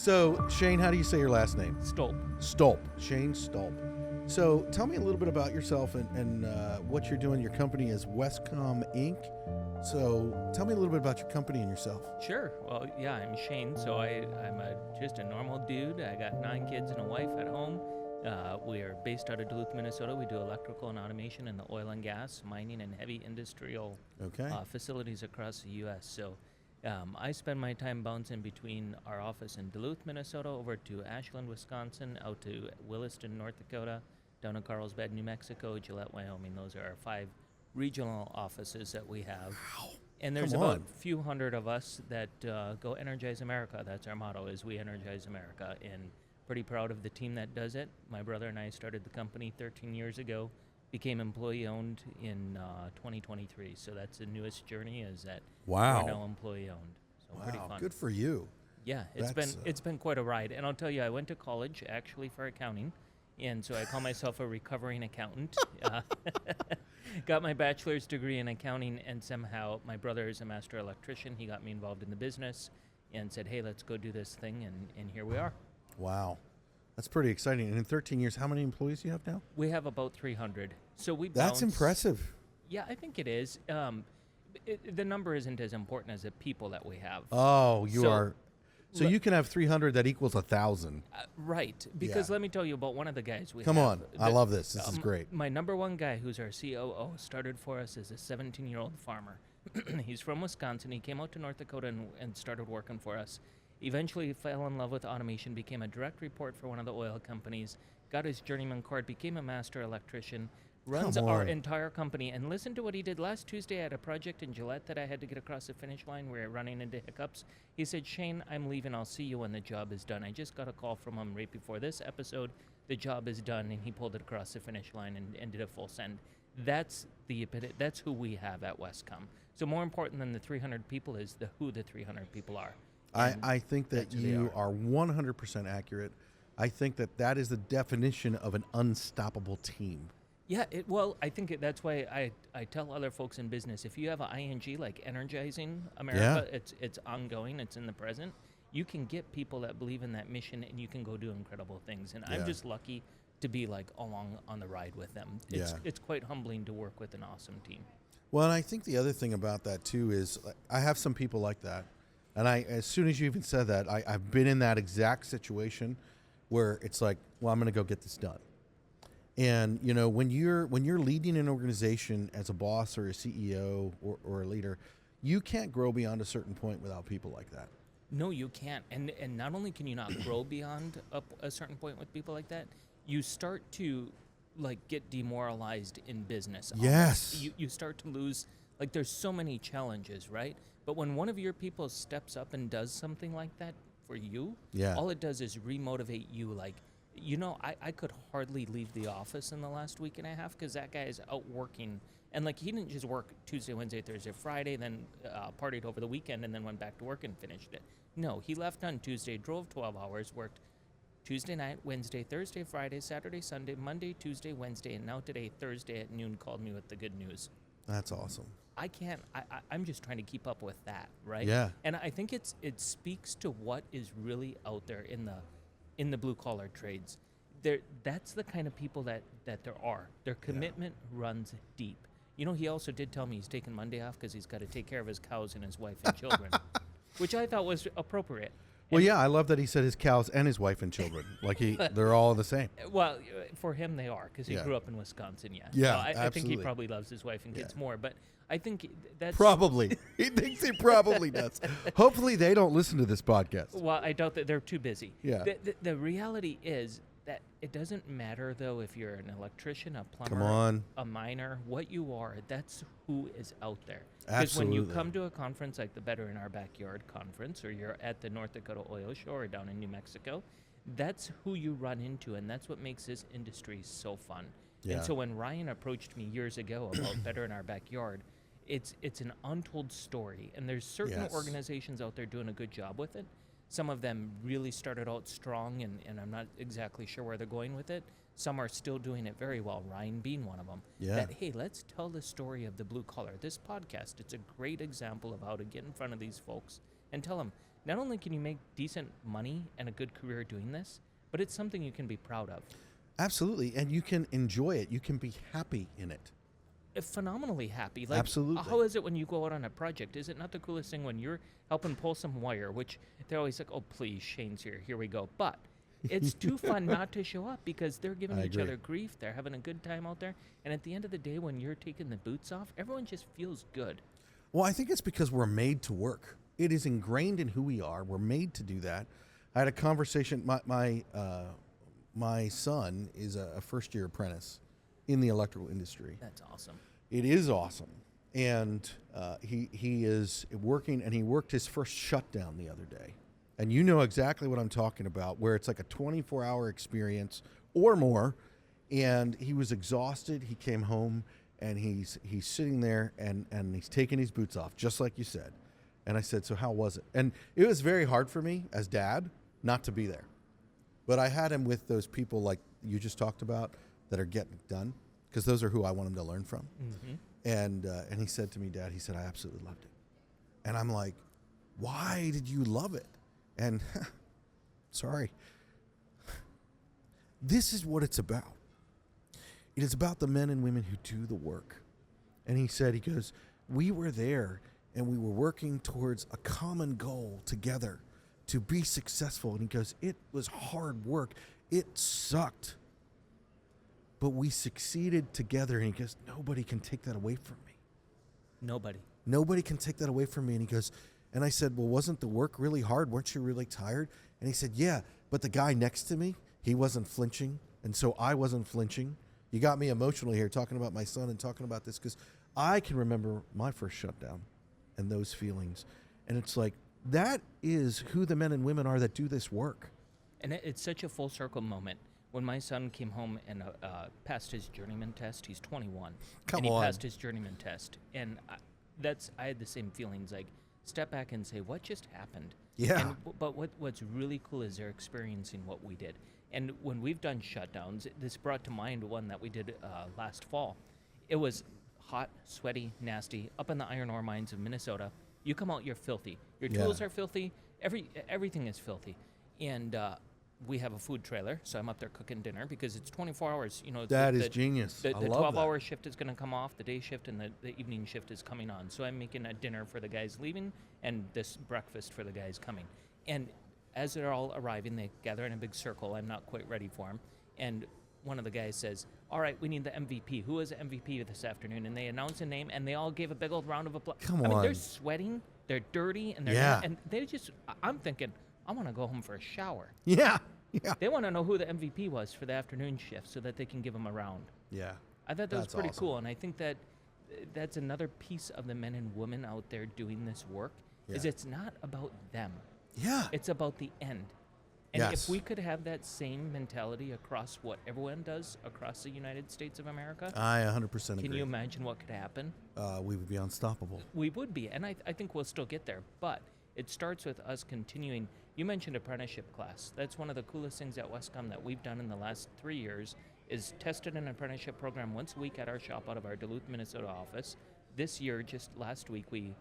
So, Shane, how do you say your last name? Stolp. Stolp. Shane Stolp. So, tell me a little bit about yourself and what you're doing. Your company is Wescom Inc. So, tell me a little bit about your company and yourself. Sure. Well, yeah, I'm Shane. So I'm just a normal dude. I got 9 kids and a wife at home. We are based out of Duluth, Minnesota. We do electrical and automation in the oil and gas, mining, and heavy industrial facilities across the U.S. So I spend my time bouncing between our office in Duluth, Minnesota, over to Ashland, Wisconsin, out to Williston, North Dakota, down to Carlsbad, New Mexico, Gillette, Wyoming. Those are our 5 regional offices that we have. Wow. And there's about a few hundred of us that go Energize America. That's our motto, is we energize America. And pretty proud of the team that does it. My brother and I started the company 13 years ago, became employee-owned in 2023. So that's the newest journey, is that we're now employee-owned. So pretty fun. Good for you. Yeah, it's been quite a ride. And I'll tell you, I went to college, actually, for accounting. And so I call myself a recovering accountant. Got my bachelor's degree in accounting, and somehow my brother is a master electrician. He got me involved in the business and said, hey, let's go do this thing, and here we are. Wow. That's pretty exciting. And in 13 years, how many employees do you have now? We have about 300. So we That's impressive. Yeah, I think it is. The number isn't as important as the people that we have. Oh, So you can have 300 that equals 1,000. Right. Because let me tell you about one of the guys we Come have. on. I love this. This is great. My number one guy, who's our COO, started for us as a 17-year-old farmer. He's from Wisconsin. He came out to North Dakota and started working for us. Eventually fell in love with automation, became a direct report for one of the oil companies, got his journeyman card, became a master electrician, runs our entire company. And listen to what he did last Tuesday. I had a project in Gillette that I had to get across the finish line. We were running into hiccups. He said, Shane, I'm leaving. I'll see you when the job is done. I just got a call from him right before this episode. The job is done, and he pulled it across the finish line and did a full send. That's who we have at Wescom. So more important than the 300 people is who the 300 people are. I think that you are 100% accurate. I think that is the definition of an unstoppable team. Yeah, I think that's why I tell other folks in business, if you have an ING like Energizing America, it's ongoing, it's in the present, you can get people that believe in that mission, and you can go do incredible things. And I'm just lucky to be along on the ride with them. It's quite humbling to work with an awesome team. Well, and I think the other thing about that too is I have some people like that. And as soon as you even said that, I've been in that exact situation where it's like, well, I'm going to go get this done. And, when you're leading an organization as a boss or a CEO or a leader, you can't grow beyond a certain point without people like that. No, you can't. And not only can you not grow beyond a certain point with people like that, you start to get demoralized in business. Yes. You start to lose, there's so many challenges, right? But when one of your people steps up and does something like that for you, all it does is remotivate you. I could hardly leave the office in the last week and a half because that guy is out working. And he didn't just work Tuesday, Wednesday, Thursday, Friday, then partied over the weekend and then went back to work and finished it. No, he left on Tuesday, drove 12 hours, worked Tuesday night, Wednesday, Thursday, Friday, Saturday, Sunday, Monday, Tuesday, Wednesday, and now today, Thursday at noon, called me with the good news. That's awesome. I'm just trying to keep up with that, right? Yeah. And I think it speaks to what is really out there in the blue collar trades. That's the kind of people that there are. Their commitment runs deep. He also did tell me he's taking Monday off because he's got to take care of his cows and his wife and children, which I thought was appropriate. Well, I love that he said his cows and his wife and children. They're all the same. Well, for him they are, because he grew up in Wisconsin, Yeah, I think he probably loves his wife and kids more, but I think that's... Probably. He thinks he probably does. Hopefully they don't listen to this podcast. Well, I doubt that. They're too busy. Yeah. The reality is that it doesn't matter, though, if you're an electrician, a plumber, a miner, what you are, that's who is out there. Because when you come to a conference like the Better in Our Backyard conference, or you're at the North Dakota Oil Show or down in New Mexico, that's who you run into, and that's what makes this industry so fun. Yeah. And so when Ryan approached me years ago about Better in Our Backyard, it's an untold story, and there's certain organizations out there doing a good job with it. Some of them really started out strong, and I'm not exactly sure where they're going with it. Some are still doing it very well, Ryan being one of them. Yeah. That, hey, let's tell the story of the blue collar. This podcast, it's a great example of how to get in front of these folks and tell them, not only can you make decent money and a good career doing this, but it's something you can be proud of. Absolutely. And you can enjoy it. You can be happy in it. Phenomenally happy. Like, Absolutely. how is it when you go out on a project? Is it not the coolest thing when you're helping pull some wire, which they're always like, oh, please, Shane's here we go. But it's too fun not to show up because they're giving I each agree. other grief. They're having a good time out there. And at the end of the day, when you're taking the boots off, everyone just feels good. Well, I think it's because we're made to work. It is ingrained in who we are. We're made to do that. I had a conversation. My son is a first-year apprentice in the electrical industry. That's awesome. It is awesome. And he is working, and he worked his first shutdown the other day. And you know exactly what I'm talking about, where it's like a 24-hour experience or more. And he was exhausted. He came home, and he's sitting there, and he's taking his boots off, just like you said. And I said, so how was it? And it was very hard for me as dad not to be there. But I had him with those people like you just talked about that are getting it done, because those are who I want him to learn from. Mm-hmm. And he said to me, Dad, he said, I absolutely loved it. And I'm like, why did you love it? And sorry, this is what it's about. It is about the men and women who do the work. And he goes, we were there and we were working towards a common goal together to be successful. And he goes, it was hard work. It sucked. But we succeeded together. And he goes, nobody can take that away from me. Nobody can take that away from me. And he goes, and I said, well, wasn't the work really hard? Weren't you really tired? And he said, yeah, but the guy next to me, he wasn't flinching. And so I wasn't flinching. You got me emotional here talking about my son and talking about this, because I can remember my first shutdown and those feelings. And it's like, that is who the men and women are that do this work. And it's such a full circle moment. When my son came home and passed his journeyman test, he's 21. Come and he on. passed his journeyman test. And I had the same feelings, like, step back and say, what just happened? Yeah. But what's really cool is they're experiencing what we did. And when we've done shutdowns, this brought to mind one that we did last fall. It was hot, sweaty, nasty, up in the iron ore mines of Minnesota. You come out, you're filthy. Your tools are filthy. Everything is filthy. And we have a food trailer, so I'm up there cooking dinner because it's 24 hours. You know, That is genius. The I love 12-hour that. shift is going to come off, the day shift, and the evening shift is coming on. So I'm making a dinner for the guys leaving and this breakfast for the guys coming. And as they're all arriving, they gather in a big circle. I'm not quite ready for them. And one of the guys says, all right, we need the MVP. Who is the MVP this afternoon? And they announce a name, and they all gave a big old round of applause. Come I mean, they're on. sweating, they're dirty, and they're Yeah. and they just, I'm thinking, I want to go home for a shower. Yeah. Yeah. They want to know who the MVP was for the afternoon shift so that they can give them a round. Yeah. I thought that was That's pretty awesome. cool, and I think that that's another piece of the men and women out there doing this work, is Yeah. it's not about them. Yeah. It's about the end. And Yes. if we could have that same mentality across what everyone does across the United States of America, I 100% agree. can you imagine what could happen? We would be unstoppable. We would be, and I think we'll still get there, but it starts with us continuing. You mentioned apprenticeship class. That's one of the coolest things at Wescom that we've done in the last 3 years is tested an apprenticeship program once a week at our shop out of our Duluth, Minnesota office. This year, just last week, we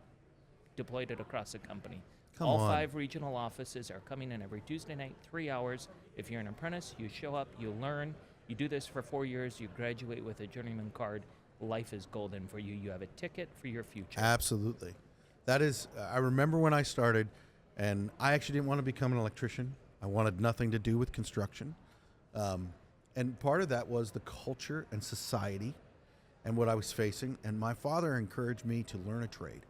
deployed it across the company. Come All on. 5 regional offices are coming in every Tuesday night, 3 hours. If you're an apprentice, you show up, you learn. You do this for 4 years, you graduate with a journeyman card. Life is golden for you. You have a ticket for your future. Absolutely. That is, I remember when I started, and I actually didn't want to become an electrician. I wanted nothing to do with construction. And part of that was the culture and society and what I was facing. And my father encouraged me to learn a trade.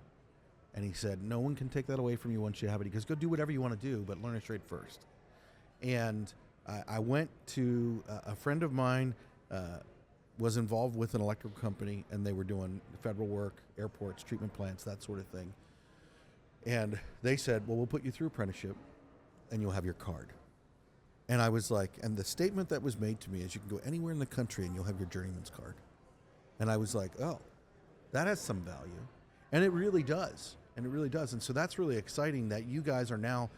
And he said, no one can take that away from you once you have it. He goes, go do whatever you want to do, but learn a trade first. And I went to a friend of mine was involved with an electrical company, and they were doing federal work, airports, treatment plants, that sort of thing. And they said, well, we'll put you through apprenticeship, and you'll have your card. And I was like, and the statement that was made to me is you can go anywhere in the country and you'll have your journeyman's card. And I was like, oh, that has some value. And it really does. And it really does. And so that's really exciting that you guys are now,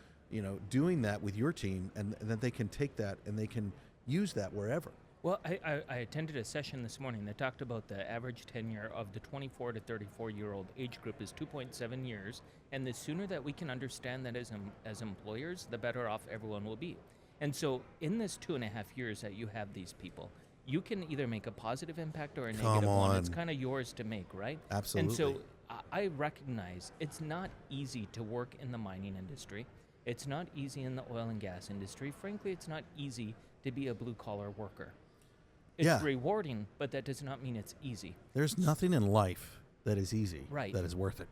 doing that with your team, and that they can take that and they can use that wherever. Well, I attended a session this morning that talked about the average tenure of the 24 to 34-year-old age group is 2.7 years, and the sooner that we can understand that as employers, the better off everyone will be. And so in this 2.5 years that you have these people, you can either make a positive impact or a negative one. It's kind of yours to make, right? Absolutely. And so I recognize it's not easy to work in the mining industry. It's not easy in the oil and gas industry. Frankly, it's not easy to be a blue-collar worker. It's rewarding, but that does not mean it's easy. There's nothing in life that is easy, right, that is worth it.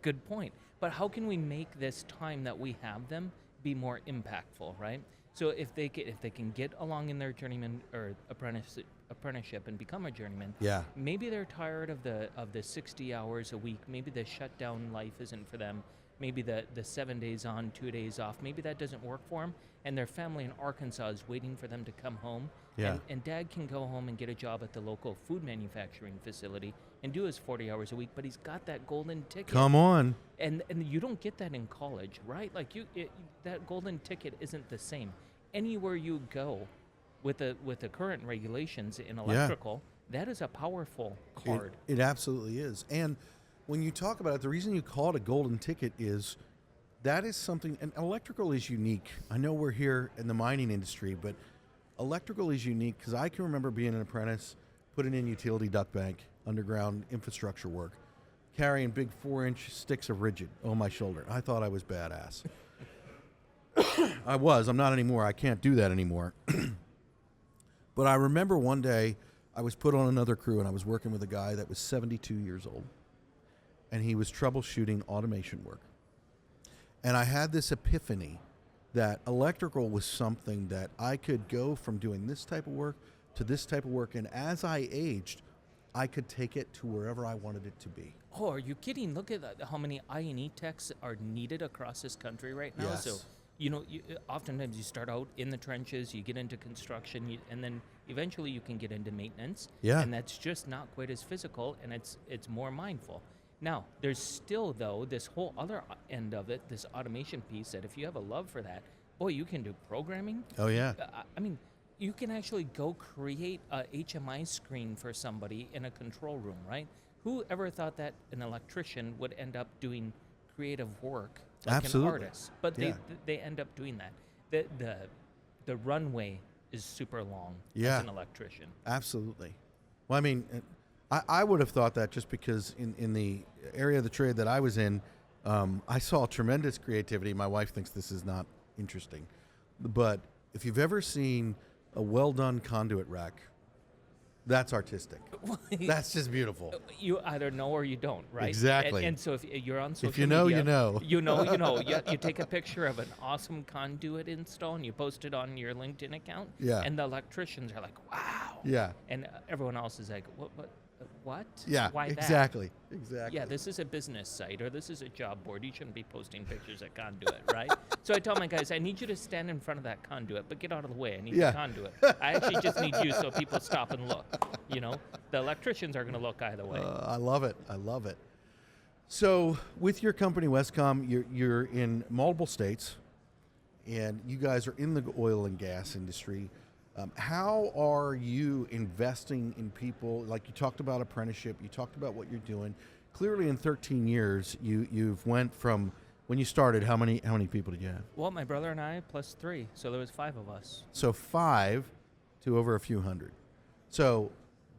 Good point. But how can we make this time that we have them be more impactful, right? So if they can get along in their journeyman or apprenticeship and become a journeyman, maybe they're tired of the 60 hours a week. Maybe the shutdown life isn't for them. Maybe the 7 days on, 2 days off. Maybe that doesn't work for them, and their family in Arkansas is waiting for them to come home. And Dad can go home and get a job at the local food manufacturing facility and do his 40 hours a week, but he's got that golden ticket. Come on. And you don't get that in college, right? Like that golden ticket isn't the same. Anywhere you go with the current regulations in electrical, that is a powerful card. It absolutely is. And when you talk about it, the reason you call it a golden ticket is that is something, and electrical is unique. I know we're here in the mining industry, but electrical is unique because I can remember being an apprentice, putting in utility duct bank, underground infrastructure work, carrying big 4-inch sticks of rigid on my shoulder. I thought I was badass. I was. I'm not anymore. I can't do that anymore. But I remember one day I was put on another crew and I was working with a guy that was 72 years old. And he was troubleshooting automation work. And I had this epiphany that electrical was something that I could go from doing this type of work to this type of work. And as I aged, I could take it to wherever I wanted it to be. Oh, are you kidding? Look at how many I&E techs are needed across this country right now. Yes. So, oftentimes you start out in the trenches, you get into construction, and then eventually you can get into maintenance. Yeah. And that's just not quite as physical, and it's more mindful. Now, there's still, though, this whole other end of it, this automation piece, that if you have a love for that, boy, you can do programming. Oh, yeah. I mean, you can actually go create a HMI screen for somebody in a control room, right? Who ever thought that an electrician would end up doing creative work like Absolutely. an artist? But they end up doing that. The runway is super long as an electrician. Absolutely. Well, I mean, I would have thought that just because in the area of the trade that I was in, I saw tremendous creativity. My wife thinks this is not interesting. But if you've ever seen a well-done conduit rack, that's artistic. That's just beautiful. You either know or you don't, right? Exactly. And so if you're on social media, you know. You know. You take a picture of an awesome conduit install and you post it on your LinkedIn account. Yeah. And the electricians are like, wow. Yeah. And everyone else is like, what? Yeah. Why that? Exactly. Exactly. Yeah, this is a business site or this is a job board. You shouldn't be posting pictures of conduit, right? So I tell my guys, I need you to stand in front of that conduit, but get out of the way. I need the conduit. I actually just need you so people stop and look. The electricians are going to look either way. I love it. I love it. So with your company, Wescom, you're in multiple states, and you guys are in the oil and gas industry. How are you investing in people? Like you talked about apprenticeship, you talked about what you're doing. Clearly, in 13 years, you've went from when you started. How many people did you have? Well, my brother and I plus 3, so there was 5 of us. So 5 to over a few hundred. So,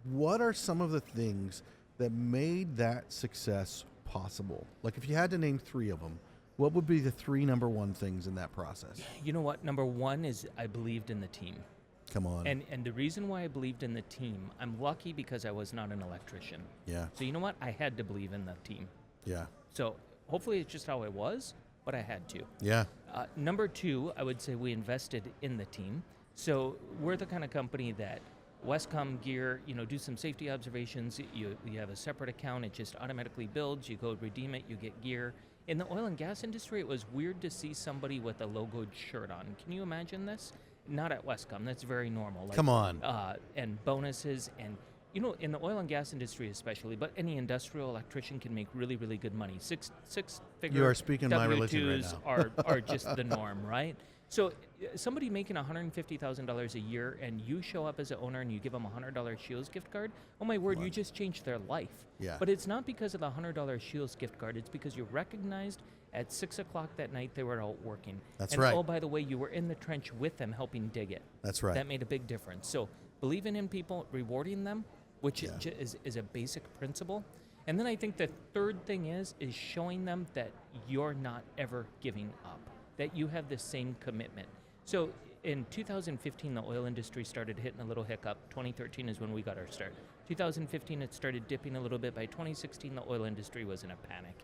what are some of the things that made that success possible? Like, if you had to name 3 of them, what would be the 3 number 1 things in that process? You know what? Number 1 is I believed in the team. Come on. And the reason why I believed in the team, I'm lucky because I was not an electrician. Yeah. So you know what? I had to believe in the team. Yeah. So hopefully it's just how I was, but I had to. Yeah. Number 2, I would say we invested in the team. So we're the kind of company that Wescom gear, do some safety observations. You have a separate account. It just automatically builds. You go redeem it. You get gear. In the oil and gas industry, it was weird to see somebody with a logoed shirt on. Can you imagine this? Not at Wescom. That's very normal. Like, come on. And bonuses and, in the oil and gas industry especially, but any industrial electrician can make really, really good money. Six figure You are speaking my religion right W2s now. are just the norm, right? So somebody making $150,000 a year, and you show up as an owner and you give them a $100 Shields gift card, oh my word, you just changed their life. Yeah. But it's not because of the $100 Shields gift card. It's because you recognized at 6 o'clock that night they were out working. That's and right. Oh, by the way, you were in the trench with them helping dig it. That's right. That made a big difference. So believing in people, rewarding them, which is a basic principle. And then I think the third thing is showing them that you're not ever giving up, that you have the same commitment. So in 2015, the oil industry started hitting a little hiccup. 2013 is when we got our start. 2015, it started dipping a little bit. By 2016, the oil industry was in a panic.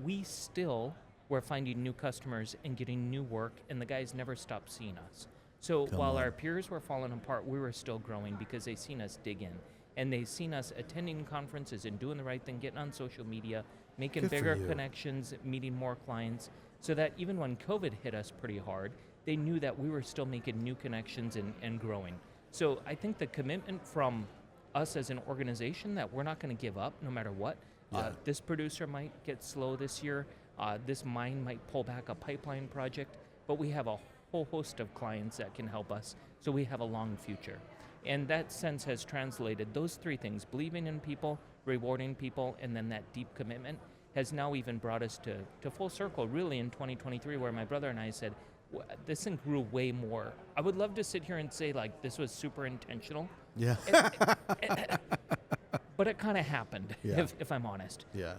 We still were finding new customers and getting new work, and the guys never stopped seeing us. So while our peers were falling apart, we were still growing because they seen us dig in. And they've seen us attending conferences and doing the right thing, getting on social media, making bigger connections, meeting more clients, so that even when COVID hit us pretty hard, they knew that we were still making new connections and growing. So I think the commitment from us as an organization that we're not going to give up no matter what. This producer might get slow this year. This mine might pull back a pipeline project, but we have a whole host of clients that can help us, so we have a long future. And that sense has translated those three things, believing in people, rewarding people, and then that deep commitment has now even brought us to full circle, really, in 2023, where my brother and I said, this thing grew way more. I would love to sit here and say, like, this was super intentional. Yeah. But it kind of happened, if I'm honest. Yeah.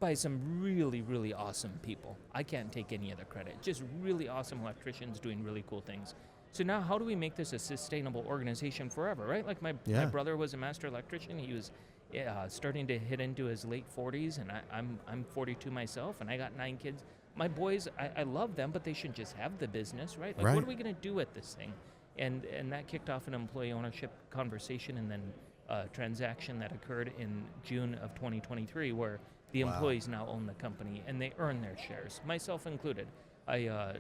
By some really, really awesome people. I can't take any of the credit. Just really awesome electricians doing really cool things. So now how do we make this a sustainable organization forever, right? Like my brother was a master electrician. He was starting to hit into his late 40s, and I'm 42 myself, and I got 9 kids. My boys, I love them, but they shouldn't just have the business, right? Like, what are we going to do with this thing? And that kicked off an employee ownership conversation, and then a transaction that occurred in June of 2023 where the employees now own the company, and they earn their shares, myself included. I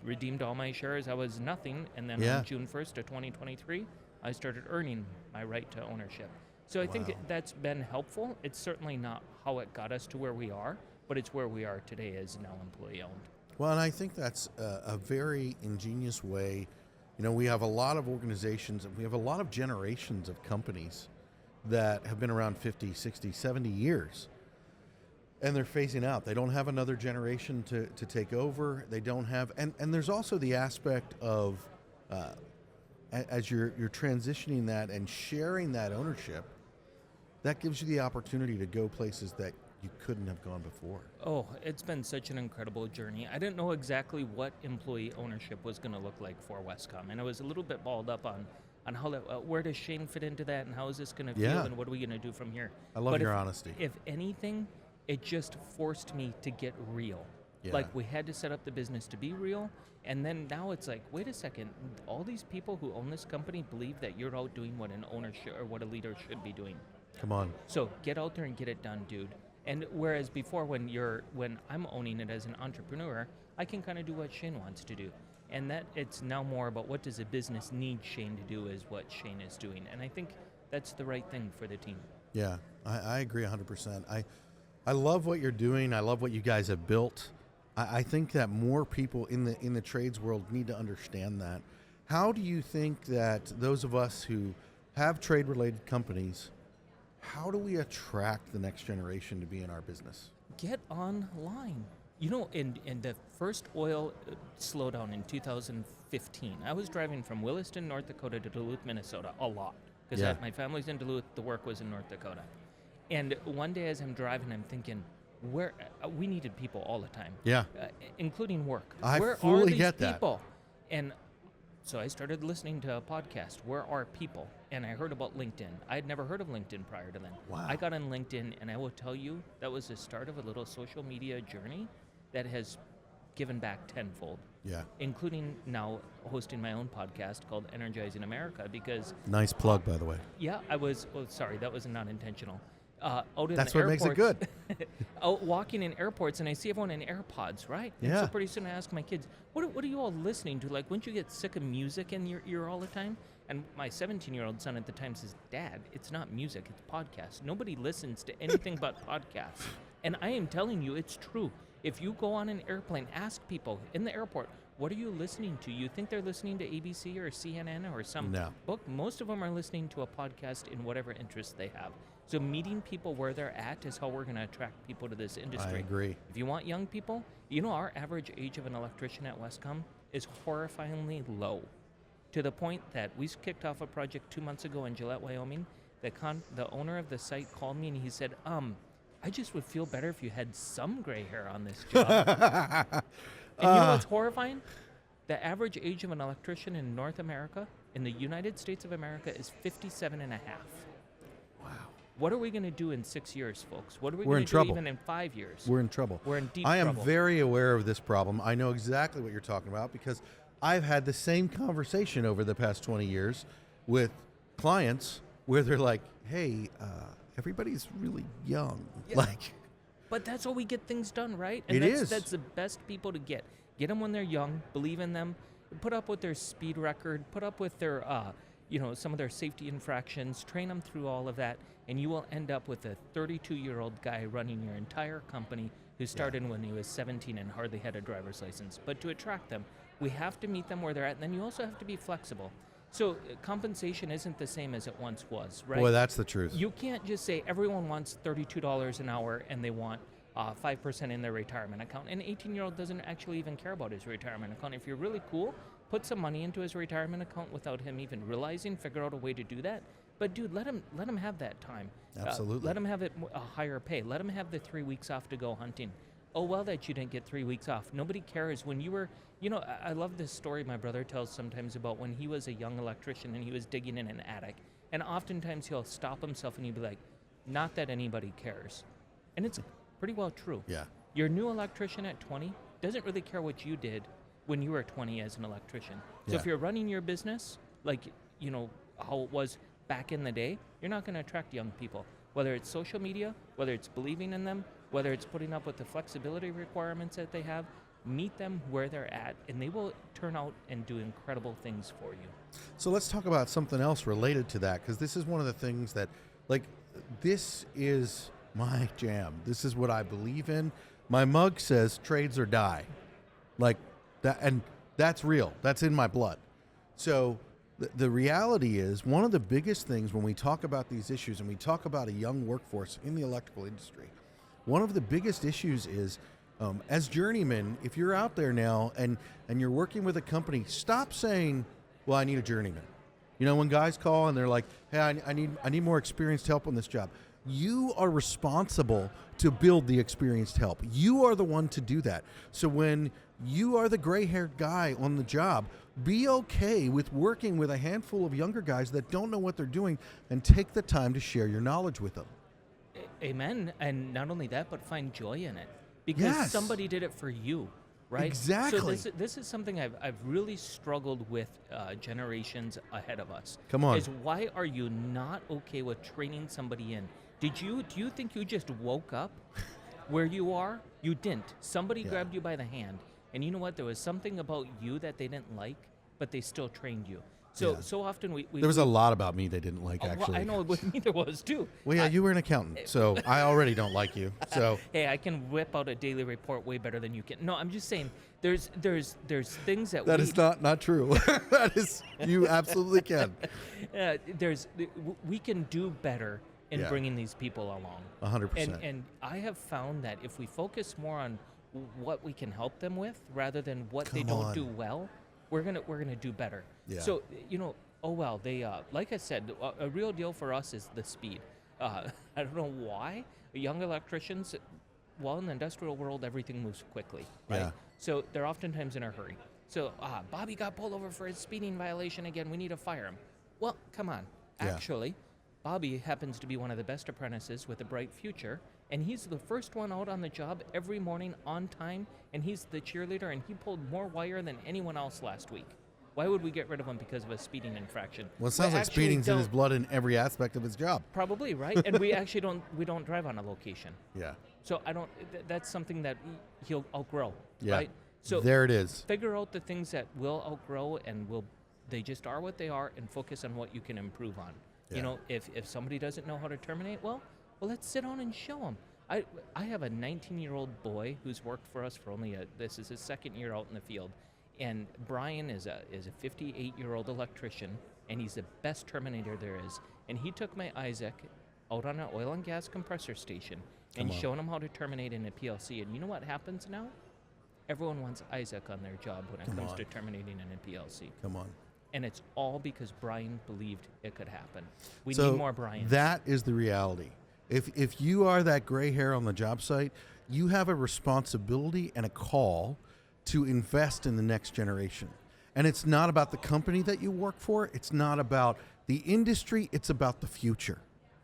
redeemed all my shares. I was nothing, and then on June 1st of 2023, I started earning my right to ownership. So I think that's been helpful. It's certainly not how it got us to where we are, but it's where we are today as now employee-owned. Well, and I think that's a very ingenious way. You know, we have a lot of organizations, and we have a lot of generations of companies that have been around 50, 60, 70 years. And they're phasing out. They don't have another generation to take over. They don't have, and there's also the aspect of, as you're transitioning that and sharing that ownership, that gives you the opportunity to go places that you couldn't have gone before. Oh, it's been such an incredible journey. I didn't know exactly what employee ownership was going to look like for Wescom, and I was a little bit balled up on how that, where does Shane fit into that, and how is this going to feel, and what are we going to do from here? I love your honesty. If anything, it just forced me to get real. Like, we had to set up the business to be real, and then now it's like, wait a second, all these people who own this company believe that you're out doing what an owner should, or what a leader should be doing. Come on. So get out there and get it done, dude. And whereas before, when I'm owning it as an entrepreneur, I can kind of do what Shane wants to do. And that it's now more about what does a business need Shane to do is what Shane is doing. And I think that's the right thing for the team. Yeah, I agree 100%. I love what you're doing. I love what you guys have built. I think that more people in the trades world need to understand that. How do you think that those of us who have trade-related companies, how do we attract the next generation to be in our business? Get online. You know, in the first oil slowdown in 2015, I was driving from Williston, North Dakota to Duluth, Minnesota a lot. Because my family's in Duluth, the work was in North Dakota. And one day as I'm driving, I'm thinking, where we needed people all the time. Yeah. Including work. I where fully are these get people? that. And so I started listening to a podcast, Where Are People? And I heard about LinkedIn. I had never heard of LinkedIn prior to then. Wow. I got on LinkedIn, and I will tell you, that was the start of a little social media journey that has given back tenfold. Yeah. Including now hosting my own podcast called Energizing America, because... Nice plug, by the way. Yeah, I was... Oh, sorry, that was not intentional. Out in That's the what makes it good. Out walking in airports, and I see everyone in AirPods, right? And so pretty soon I ask my kids, what are you all listening to? Like, wouldn't you get sick of music in your ear all the time? And my 17-year-old son at the time says, Dad, it's not music, it's podcasts. Nobody listens to anything but podcasts. And I am telling you, it's true. If you go on an airplane, ask people in the airport, what are you listening to? You think they're listening to ABC or CNN or some No. book? Most of them are listening to a podcast in whatever interest they have. So meeting people where they're at is how we're going to attract people to this industry. I agree. If you want young people, our average age of an electrician at Wescom is horrifyingly low, to the point that we kicked off a project 2 months ago in Gillette, Wyoming. The owner of the site called me and he said, I just would feel better if you had some gray hair on this job. And you know what's horrifying? The average age of an electrician in North America, in the United States of America, is 57 and a half. Wow. What are we going to do in 6 years, folks? What are we We're going in to do trouble. even in 5 years? We're in trouble. We're in deep I am trouble. very aware of this problem. I know exactly what you're talking about because I've had the same conversation over the past 20 years with clients where they're like, hey, everybody's really young. Yeah. Like, But that's how we get things done, right? And that's the best people to get. Get them when they're young, believe in them, put up with their speed record, put up with their, some of their safety infractions, train them through all of that, and you will end up with a 32-year-old guy running your entire company who started when he was 17 and hardly had a driver's license. But to attract them, we have to meet them where they're at, and then you also have to be flexible. So compensation isn't the same as it once was, right? boy, that's the truth. You can't just say everyone wants $32 an hour and they want 5% in their retirement account. An 18-year-old doesn't actually even care about his retirement account. If you're really cool, put some money into his retirement account without him even realizing, figure out a way to do that. But dude, let him have that time. Absolutely. Let him have a higher pay. Let him have the 3 weeks off to go hunting. Oh, well, that you didn't get 3 weeks off. Nobody cares. When you were, I love this story my brother tells sometimes about when he was a young electrician and he was digging in an attic. And oftentimes he'll stop himself and he'll be like, not that anybody cares. And it's pretty well true. Yeah. Your new electrician at 20 doesn't really care what you did when you were 20 as an electrician. So Yeah. if you're running your business like, how it was back in the day, you're not going to attract young people. Whether it's social media, whether it's believing in them, whether it's putting up with the flexibility requirements that they have, meet them where they're at, and they will turn out and do incredible things for you. So let's talk about something else related to that, because this is one of the things that, this is my jam. This is what I believe in. My mug says trades or die. Like that, and that's real. That's in my blood. So the reality is, one of the biggest things when we talk about these issues and we talk about a young workforce in the electrical industry, one of the biggest issues is, as journeymen, if you're out there now and you're working with a company, stop saying, well, I need a journeyman. When guys call and they're like, hey, I need more experienced help on this job. You are responsible to build the experienced help. You are the one to do that. So when you are the gray-haired guy on the job, be okay with working with a handful of younger guys that don't know what they're doing, and take the time to share your knowledge with them. Amen. And not only that, but find joy in it. Because Yes. somebody did it for you, right? Exactly. So this is something I've really struggled with generations ahead of us. Come on. Is why are you not okay with training somebody in? Do you think you just woke up where you are? You didn't. Somebody grabbed you by the hand. And you know what? There was something about you that they didn't like, but they still trained you. So often we There was a lot about me they didn't like, well, actually. I know with me there was too. Well, yeah, you were an accountant, so I already don't like you. So Hey, I can whip out a daily report way better than you can. No, I'm just saying there's things that that is not true. That is, you absolutely can. we can do better in Yeah. bringing these people along. 100%. And I have found that if we focus more on what we can help them with rather than what they Come don't on. do well, we're gonna do better. Yeah. So they like I said, a real deal for us is the speed. I don't know why young electricians. Well, in the industrial world, everything moves quickly, right? Yeah. So they're oftentimes in a hurry. So Bobby got pulled over for his speeding violation again. We need to fire him. Well, come on. Yeah. Actually, Bobby happens to be one of the best apprentices with a bright future, and he's the first one out on the job every morning on time, and he's the cheerleader, and he pulled more wire than anyone else last week. Why would we get rid of him because of a speeding infraction? Well, it sounds We like actually speeding's in his don't- blood in every aspect of his job. Probably, right? And we actually don't drive on a location. Yeah. So that's something that he'll outgrow, Yeah. right? So there it is. figure out the things that will outgrow and they just are what they are, and focus on what you can improve on. Yeah. If somebody doesn't know how to terminate, well, let's sit down and show them. I have a 19-year-old boy who's worked for us for only this is his second year out in the field, And Brian is a 58-year-old electrician, and he's the best terminator there is. And he took my Isaac out on an oil and gas compressor station and shown him how to terminate in a PLC. And you know what happens now? Everyone wants Isaac on their job when it comes to terminating in a PLC. Come on. And it's all because Brian believed it could happen. We So need more Brians. that is the reality. If you are that gray hair on the job site, you have a responsibility and a call to invest in the next generation. And it's not about the company that you work for. It's not about the industry. It's about the future.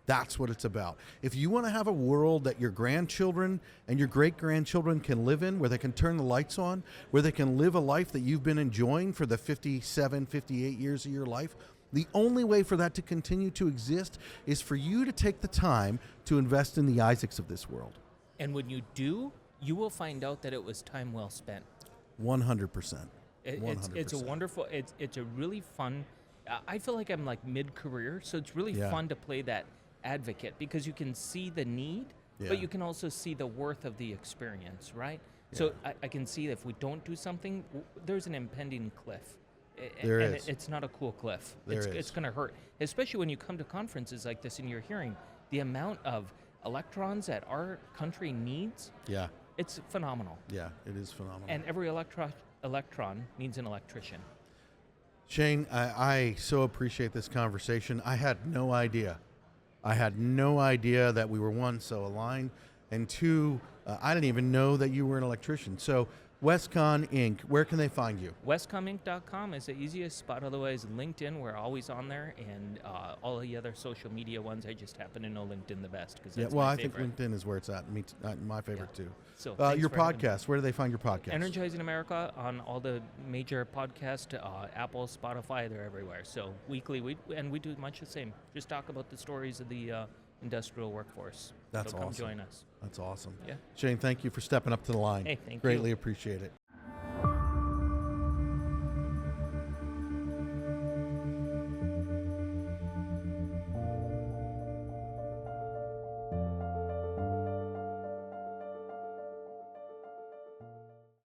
That's what it's about. If you want to have a world that your grandchildren and your great-grandchildren can live in, where they can turn the lights on, where they can live a life that you've been enjoying for the 57, 58 years of your life, the only way for that to continue to exist is for you to take the time to invest in the Isaacs of this world. And when you do, you will find out that it was time well spent. 100%. It's a wonderful, it's a really fun, I feel like I'm like mid-career, so it's really fun to play that advocate because you can see the need, but you can also see the worth of the experience, right? So I can see that if we don't do something, there's an impending cliff. It's not a cool cliff. It's going to hurt, especially when you come to conferences like this and you're hearing the amount of electrons that our country needs. Yeah. It's phenomenal. Yeah, it is phenomenal. And every electron needs an electrician. Shane, I so appreciate this conversation. I had no idea. That we were, one, so aligned, and two, I didn't even know that you were an electrician. So Wescom Inc., where can they find you? Wescominc.com is the easiest spot. Otherwise, LinkedIn, we're always on there. And all the other social media ones, I just happen to know LinkedIn the best. I think LinkedIn is where it's at. My favorite, too. So your podcast, where do they find your podcast? Energizing America on all the major podcast, Apple, Spotify, they're everywhere. So weekly, we do much the same. Just talk about the stories of the industrial workforce. That's so awesome. Come join us. That's awesome. Yeah. Shane, thank you for stepping up to the line. Hey, thank you. Greatly appreciate it.